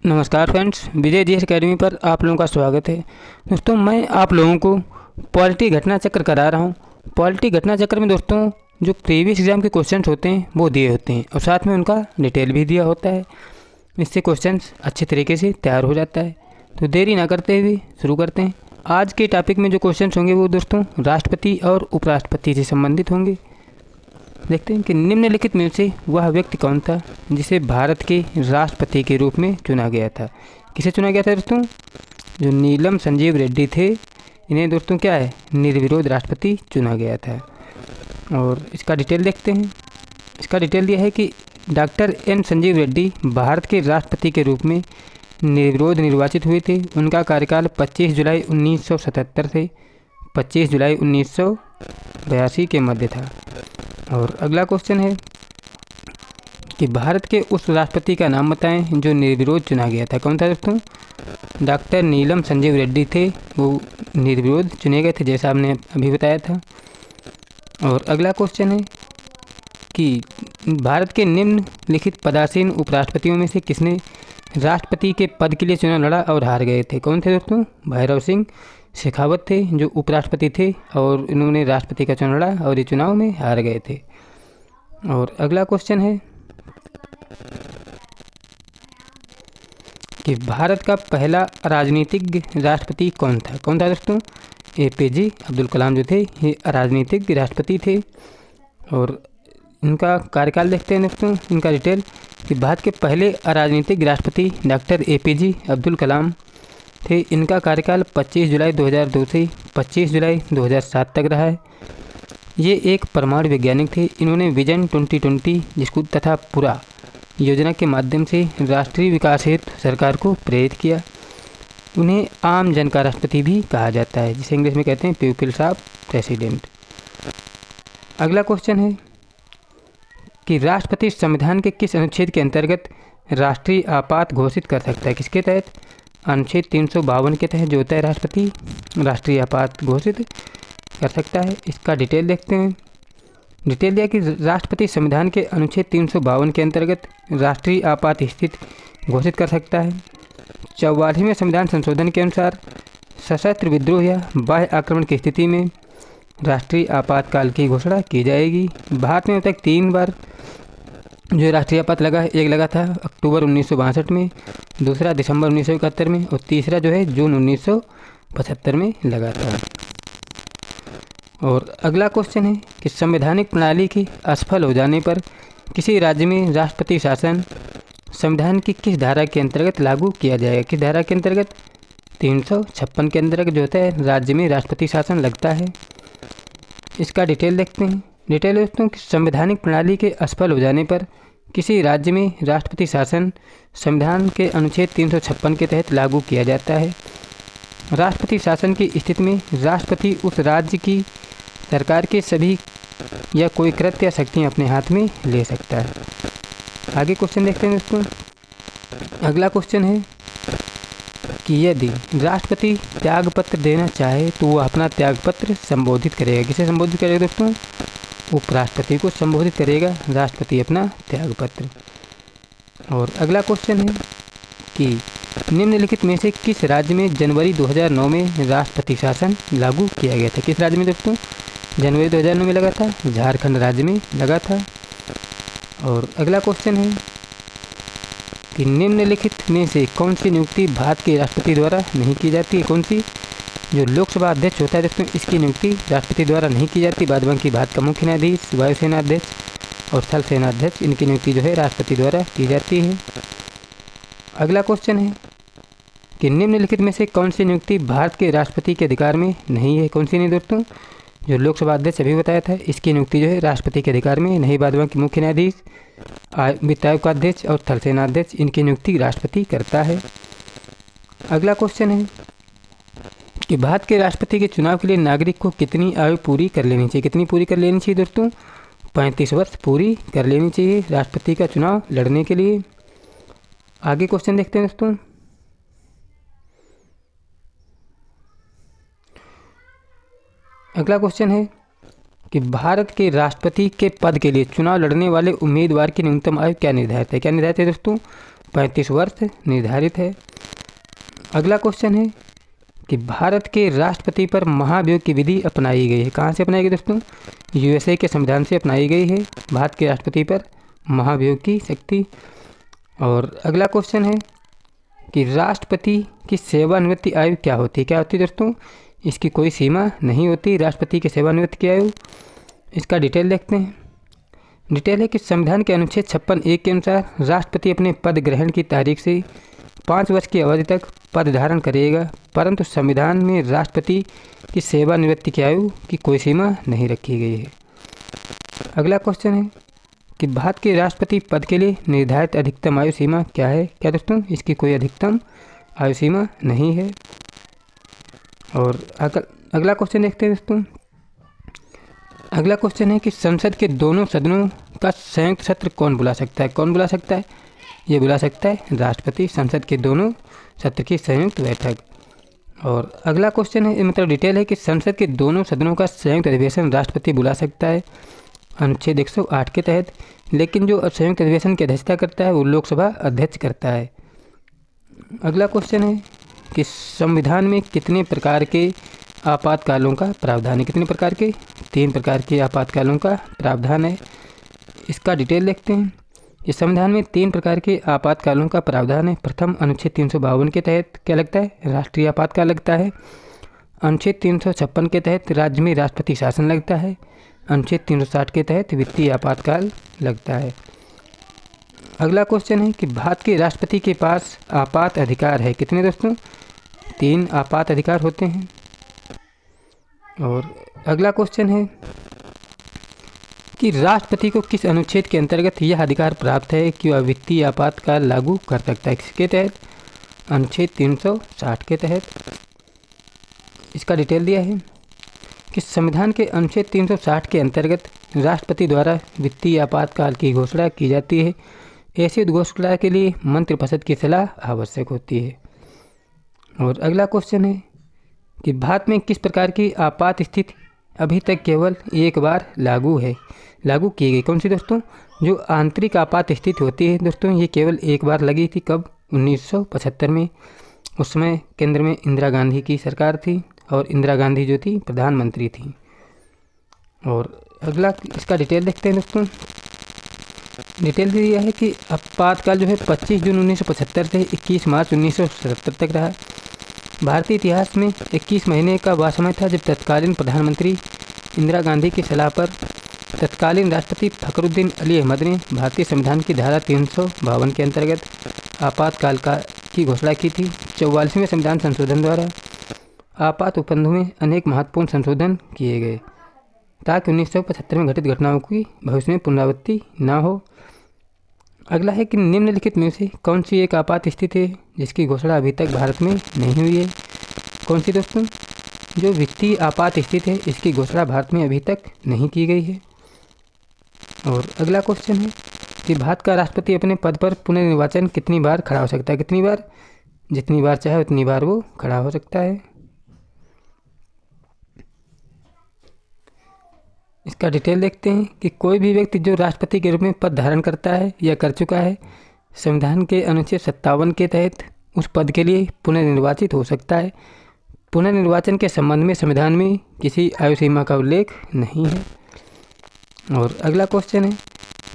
नमस्कार friends, Vijay ji academy पर आप लोगों का स्वागत है। दोस्तों, मैं आप लोगों को पॉलिटी घटना चक्र करा रहा हूँ। पॉलिटी घटना चक्र में दोस्तों जो प्रीवियस एग्जाम के क्वेश्चंस होते हैं वो दिए होते हैं और साथ में उनका डिटेल भी दिया होता है। इससे क्वेश्चंस अच्छे तरीके से तैयार हो जाता है। तो देरी ना करते हुए शुरू करते हैं। आज के टॉपिक में जो क्वेश्चंस होंगे वो दोस्तों राष्ट्रपति और उपराष्ट्रपति से संबंधित होंगे। देखते हैं कि निम्नलिखित में से वह व्यक्ति कौन था जिसे भारत के राष्ट्रपति के रूप में चुना गया था। किसे चुना गया था दोस्तों? जो नीलम संजीव रेड्डी थे, इन्हें दोस्तों क्या है, निर्विरोध राष्ट्रपति चुना गया था। और इसका डिटेल देखते हैं। इसका डिटेल यह है कि डॉक्टर एन संजीव रेड्डी भारत के राष्ट्रपति के रूप में निर्विरोध निर्वाचित हुए थे। उनका कार्यकाल 25 जुलाई 1977 से 25 जुलाई 1982 के मध्य था। और अगला क्वेश्चन है कि भारत के उस राष्ट्रपति का नाम बताएं जो निर्विरोध चुना गया था। कौन था दोस्तों? डॉक्टर नीलम संजीव रेड्डी थे, वो निर्विरोध चुने गए थे, जैसा हमने अभी बताया था। और अगला क्वेश्चन है कि भारत के निम्नलिखित पदासीन उपराष्ट्रपतियों में से किसने राष्ट्रपति के पद के लिए चुनाव लड़ा और हार गए थे? कौन थे दोस्तों? भैरव सिंह शेखावत थे, जो उपराष्ट्रपति थे और इन्होंने राष्ट्रपति का चुनाव लड़ा और ये चुनाव में हार गए थे। और अगला क्वेश्चन है कि भारत का पहला राजनीतिक राष्ट्रपति कौन था? कौन था दोस्तों? APJ अब्दुल कलाम जो थे ये राजनीतिक राष्ट्रपति थे। और इनका कार्यकाल देखते हैं दोस्तों, इनका डिटेल कि भारत के पहले राजनीतिक राष्ट्रपति डॉक्टर APJ अब्दुल कलाम थे। इनका कार्यकाल 25 जुलाई 2002 से 25 जुलाई 2007 तक रहा है। ये एक परमाणु वैज्ञानिक थे। इन्होंने विजन 2020 जिसको तथा पूरा योजना के माध्यम से राष्ट्रीय विकास हेतु सरकार को प्रेरित किया। उन्हें आम जन का राष्ट्रपति भी कहा जाता है, जिसे इंग्लिश में कहते हैं पीपल्स ऑफ प्रेसिडेंट। अगला क्वेश्चन है कि राष्ट्रपति संविधान के किस अनुच्छेद के अंतर्गत राष्ट्रीय आपात घोषित कर सकता है? किसके तहत? अनुच्छेद 352 के तहत जो होता है राष्ट्रपति राष्ट्रीय आपात घोषित कर सकता है। इसका डिटेल देखते हैं। डिटेल दिया कि राष्ट्रपति संविधान के अनुच्छेद 352 के अंतर्गत राष्ट्रीय आपात स्थिति घोषित कर सकता है। 44वें संविधान संशोधन के अनुसार सशस्त्र विद्रोह या बाह्य आक्रमण की स्थिति में राष्ट्रीय आपातकाल की घोषणा की जाएगी। भारत में अब तक 3 बार जो राष्ट्रीय आपात लगा है, एक लगा था अक्टूबर 1962 में, दूसरा दिसंबर 1971 में और तीसरा जो है जून 1975 में लगा था। और अगला क्वेश्चन है कि संवैधानिक प्रणाली की असफल हो जाने पर किसी राज्य में राष्ट्रपति शासन संविधान की किस धारा के अंतर्गत लागू किया जाएगा? किस धारा के अंतर्गत? 356 के अंतर्गत जो होता है राज्य में राष्ट्रपति शासन लगता है। इसका डिटेल देखते हैं। डिटेल दोस्तों कि संवैधानिक प्रणाली के असफल हो जाने पर किसी राज्य में राष्ट्रपति शासन संविधान के अनुच्छेद 356 के तहत लागू किया जाता है। राष्ट्रपति शासन की स्थिति में राष्ट्रपति उस राज्य की सरकार के सभी या कोई कृत्य या शक्तियाँ अपने हाथ में ले सकता है। आगे क्वेश्चन देखते हैं दोस्तों। अगला क्वेश्चन है कि यदि राष्ट्रपति त्यागपत्र देना चाहे तो वो अपना त्यागपत्र संबोधित करेगा। किसे संबोधित करेगा दोस्तों? उपराष्ट्रपति को संबोधित करेगा राष्ट्रपति अपना त्यागपत्र। और अगला क्वेश्चन है कि निम्नलिखित में से किस राज्य में जनवरी 2009 में राष्ट्रपति शासन लागू किया गया था? किस राज्य में दोस्तों जनवरी 2009 में लगा था? झारखंड राज्य में लगा था। और अगला क्वेश्चन है कि निम्नलिखित में से कौन सी नियुक्ति भारत के राष्ट्रपति द्वारा नहीं की जाती है? कौन सी? जो लोकसभा अध्यक्ष होता है दोस्तों, इसकी नियुक्ति राष्ट्रपति द्वारा नहीं की जाती। बाद बाकी भारत का मुख्य न्यायाधीश, वायुसेना अध्यक्ष और थल सेना अध्यक्ष, इनकी नियुक्ति जो है राष्ट्रपति द्वारा की जाती है। अगला क्वेश्चन है कि निम्नलिखित में से कौन सी नियुक्ति भारत के राष्ट्रपति के अधिकार में नहीं है? कौन सी नहीं दोस्तों? जो लोकसभा अध्यक्ष अभी बताया था, इसकी नियुक्ति जो है राष्ट्रपति के अधिकार में नहीं। बाद बाकी मुख्य न्यायाधीश, वित्त आयोग का अध्यक्ष और थल सेना अध्यक्ष, इनकी नियुक्ति राष्ट्रपति करता है। अगला क्वेश्चन है कि भारत के राष्ट्रपति के चुनाव के लिए नागरिक को कितनी आयु पूरी कर लेनी चाहिए? कितनी पूरी कर लेनी चाहिए दोस्तों? 35 वर्ष पूरी कर लेनी चाहिए राष्ट्रपति का चुनाव लड़ने के लिए। आगे क्वेश्चन देखते हैं दोस्तों। अगला क्वेश्चन है कि भारत के राष्ट्रपति के पद के लिए चुनाव लड़ने वाले उम्मीदवार की न्यूनतम आयु क्या निर्धारित है? क्या निर्धारित है दोस्तों? 35 वर्ष निर्धारित है। अगला क्वेश्चन है कि भारत के राष्ट्रपति पर महाभियोग की विधि अपनाई गई है। कहाँ से अपनाई गई दोस्तों? यूएसए के संविधान से अपनाई गई है भारत के राष्ट्रपति पर महाभियोग की शक्ति। और अगला क्वेश्चन है कि राष्ट्रपति की सेवानिवृत्ति आयु क्या होती है? क्या होती है दोस्तों? इसकी कोई सीमा नहीं होती राष्ट्रपति की सेवानिवृत्ति की आयु। इसका डिटेल देखते हैं। डिटेल है कि संविधान के अनुच्छेद 56(1) के अनुसार राष्ट्रपति अपने पद ग्रहण की तारीख से 5 वर्ष की अवधि तक पद धारण करेगा, परंतु संविधान में राष्ट्रपति की सेवानिवृत्ति की आयु की कोई सीमा नहीं रखी गई है। अगला क्वेश्चन है कि भारत के राष्ट्रपति पद के लिए निर्धारित अधिकतम आयु सीमा क्या है? क्या दोस्तों? इसकी कोई अधिकतम आयु सीमा नहीं है। और अगला क्वेश्चन देखते हैं दोस्तों। अगला क्वेश्चन है कि संसद के दोनों सदनों का संयुक्त सत्र कौन बुला सकता है? कौन बुला सकता है? ये बुला सकता है राष्ट्रपति, संसद के दोनों सत्र की संयुक्त बैठक। और अगला क्वेश्चन है, मतलब डिटेल है कि संसद के दोनों सदनों का संयुक्त अधिवेशन राष्ट्रपति बुला सकता है अनुच्छेद 108 के तहत, लेकिन जो संयुक्त अधिवेशन की अध्यक्षता करता है वो लोकसभा अध्यक्ष करता है। अगला क्वेश्चन है कि संविधान में कितने प्रकार के आपातकालों का प्रावधान है? कितने प्रकार के? 3 प्रकार के आपातकालों का प्रावधान है। इसका डिटेल देखते हैं। इस संविधान में 3 प्रकार के आपातकालों का प्रावधान है। प्रथम अनुच्छेद 352 के तहत क्या लगता है? राष्ट्रीय आपातकाल लगता है। अनुच्छेद 356 के तहत राज्य में राष्ट्रपति शासन लगता है। अनुच्छेद 360 के तहत वित्तीय आपातकाल लगता है। अगला क्वेश्चन है कि भारत के राष्ट्रपति के पास आपात अधिकार है। कितने दोस्तों? 3 आपात अधिकार होते हैं। और अगला क्वेश्चन है कि राष्ट्रपति को किस अनुच्छेद के अंतर्गत यह अधिकार प्राप्त है कि वह वित्तीय आपातकाल लागू कर सकता है? किसके तहत? अनुच्छेद 360 के तहत। इसका डिटेल दिया है कि संविधान के अनुच्छेद 360 के अंतर्गत राष्ट्रपति द्वारा वित्तीय आपातकाल की घोषणा की जाती है। ऐसी घोषणा के लिए मंत्रिपरिषद की सलाह आवश्यक होती है। और अगला क्वेश्चन है कि भारत में किस प्रकार की आपात स्थिति अभी तक केवल एक बार लागू की गई? कौन सी दोस्तों? जो आंतरिक आपात स्थिति होती है दोस्तों, ये केवल एक बार लगी थी। कब? 1975 में। उस समय केंद्र में इंदिरा गांधी की सरकार थी और इंदिरा गांधी जो थी प्रधानमंत्री थी। और अगला इसका डिटेल देखते हैं दोस्तों। डिटेल दिया है कि आपातकाल जो है 25 जून 1975 से 21 मार्च 1977 तक रहा। भारतीय इतिहास में 21 महीने का वह समय था जब तत्कालीन प्रधानमंत्री इंदिरा गांधी की सलाह पर तत्कालीन राष्ट्रपति फखरुद्दीन अली अहमद ने भारतीय संविधान की धारा 352 के अंतर्गत आपातकाल की घोषणा की थी। 44वें संविधान संशोधन द्वारा आपात उपबंधों में अनेक महत्वपूर्ण संशोधन किए गए ताकि 1975 में घटित घटनाओं की भविष्य में पुनरावृत्ति न हो। अगला है कि निम्नलिखित में से कौन सी एक आपात स्थिति है जिसकी घोषणा अभी तक भारत में नहीं हुई है? कौन सी दोस्तों? जो वित्तीय आपात स्थिति है इसकी घोषणा भारत में अभी तक नहीं की गई है। और अगला क्वेश्चन है कि भारत का राष्ट्रपति अपने पद पर पुनर्निर्वाचन कितनी बार खड़ा हो सकता है? कितनी बार? जितनी बार चाहे उतनी बार वो खड़ा हो सकता है। इसका डिटेल देखते हैं कि कोई भी व्यक्ति जो राष्ट्रपति के रूप में पद धारण करता है या कर चुका है, संविधान के अनुच्छेद 57 के तहत उस पद के लिए पुनर्निर्वाचित हो सकता है। पुनर्निर्वाचन के संबंध में संविधान में किसी आयु सीमा का उल्लेख नहीं है। और अगला क्वेश्चन है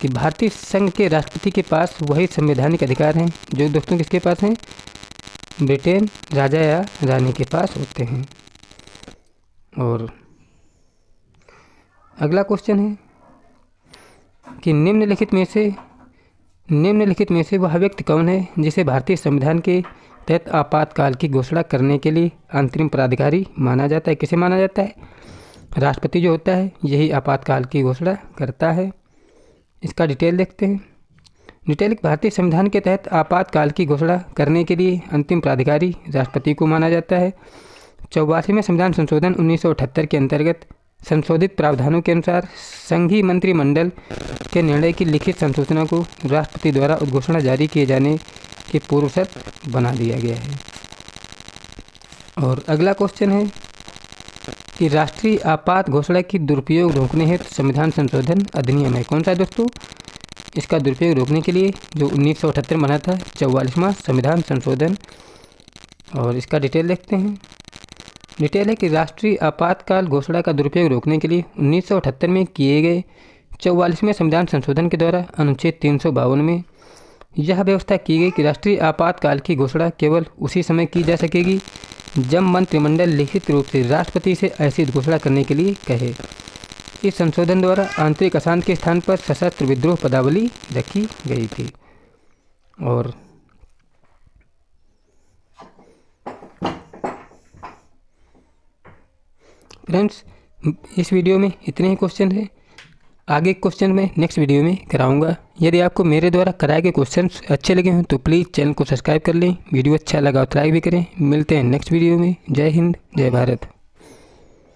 कि भारतीय संघ के राष्ट्रपति के पास वही संवैधानिक अधिकार हैं जो दोस्तों किसके पास हैं? ब्रिटेन राजा या रानी के पास होते हैं। और अगला क्वेश्चन है कि निम्नलिखित में से वह व्यक्ति कौन है जिसे भारतीय संविधान के तहत आपातकाल की घोषणा करने के लिए अंतरिम प्राधिकारी माना जाता है? किसे माना जाता है? राष्ट्रपति जो होता है यही आपातकाल की घोषणा करता है। इसका डिटेल देखते हैं। डिटेल भारतीय संविधान के तहत आपातकाल की घोषणा करने के लिए अंतिम प्राधिकारी राष्ट्रपति को माना जाता है। 84वें संविधान संशोधन 1978 के अंतर्गत संशोधित प्रावधानों के अनुसार संघीय मंत्रिमंडल के निर्णय की लिखित संसूचना को राष्ट्रपति द्वारा उद्घोषणा जारी किए जाने की पूर्व शर्त बना दिया गया है। और अगला क्वेश्चन है कि राष्ट्रीय आपात घोषणा की दुरुपयोग रोकने हेतु संविधान संशोधन अधिनियम है। कौन सा है दोस्तों? इसका दुरुपयोग रोकने के लिए जो 1978 बना था 44वां संविधान संशोधन। और इसका डिटेल देखते हैं। डिटेल है कि राष्ट्रीय आपातकाल घोषणा का दुरुपयोग रोकने के लिए 1978 में किए गए 44वें संविधान संशोधन के द्वारा अनुच्छेद 352 में यह व्यवस्था की गई कि राष्ट्रीय आपातकाल की घोषणा केवल उसी समय की जा सकेगी जब मंत्रिमंडल लिखित रूप से राष्ट्रपति से ऐसी घोषणा करने के लिए कहे। इस संशोधन द्वारा आंतरिक अशांति के स्थान पर सशस्त्र विद्रोह पदावली रखी गई थी। और फ्रेंड्स, इस वीडियो में इतने ही क्वेश्चन हैं। आगे क्वेश्चन मैं नेक्स्ट वीडियो में कराऊंगा। यदि आपको मेरे द्वारा कराए गए क्वेश्चंस अच्छे लगे हों तो प्लीज़ चैनल को सब्सक्राइब कर लें। वीडियो अच्छा लगा तो लाइक भी करें। मिलते हैं नेक्स्ट वीडियो में। जय हिंद, जय भारत।